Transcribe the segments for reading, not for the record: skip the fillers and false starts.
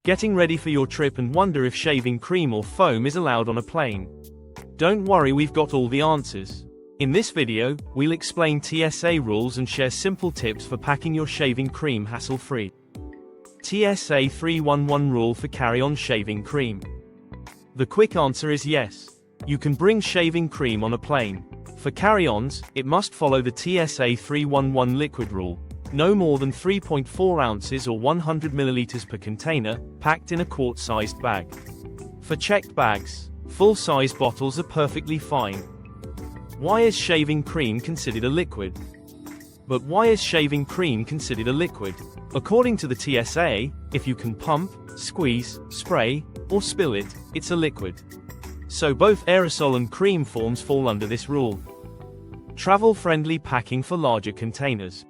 Getting ready for your trip and wonder if shaving cream or foam is allowed on a plane? Don't worry, we've got all the answers. In this video, we'll explain TSA rules and share simple tips for packing your shaving cream hassle-free. TSA 311 rule for carry-on shaving cream. The quick answer is yes. You can bring shaving cream on a plane. For carry-ons, it must follow the TSA 311 liquid rule. No more than 3.4 ounces or 100 milliliters per container, packed in a quart-sized bag. For checked bags, full-size bottles are perfectly fine. Why is shaving cream considered a liquid? But why is shaving cream considered a liquid? According to the TSA, if you can pump, squeeze, spray, or spill it, it's a liquid. So both aerosol and cream forms fall under this rule. Travel-friendly packing for larger containers.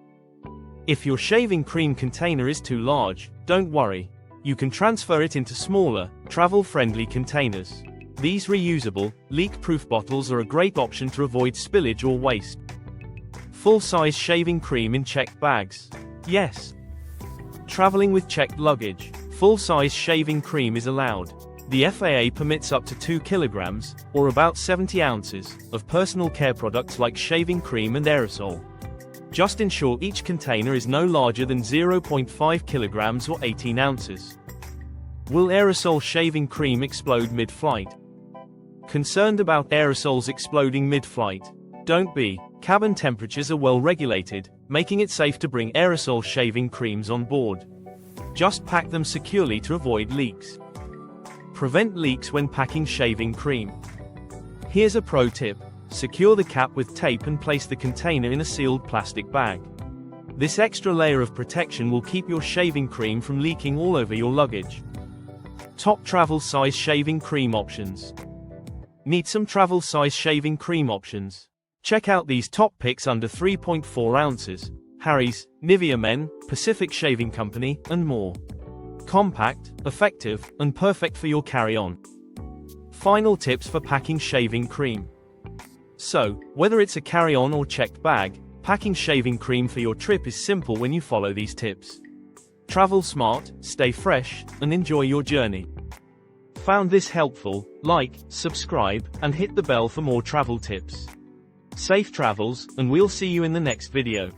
If your shaving cream container is too large, don't worry. You can transfer it into smaller, travel-friendly containers. These reusable, leak-proof bottles are a great option to avoid spillage or waste. Full-size shaving cream in checked bags. Yes. Traveling with checked luggage, full-size shaving cream is allowed. The FAA permits up to 2 kilograms, or about 70 ounces, of personal care products like shaving cream and aerosol. Just ensure each container is no larger than 0.5 kilograms or 18 ounces. Will aerosol shaving cream explode mid-flight? Concerned about aerosols exploding mid-flight? Don't be. Cabin temperatures are well regulated, making it safe to bring aerosol shaving creams on board. Just pack them securely to avoid leaks. Prevent leaks when packing shaving cream. Here's a pro tip. Secure the cap with tape and place the container in a sealed plastic bag. This extra layer of protection will keep your shaving cream from leaking all over your luggage. Top travel size shaving cream options. Need some travel size shaving cream options? Check out these top picks under 3.4 ounces. Harry's, Nivea Men, Pacific Shaving Company, and more. Compact, effective, and perfect for your carry-on. Final tips for packing shaving cream. So, whether it's a carry-on or checked bag, packing shaving cream for your trip is simple when you follow these tips. Travel smart, stay fresh, and enjoy your journey. Found this helpful? Like, subscribe, and hit the bell for more travel tips. Safe travels, and we'll see you in the next video.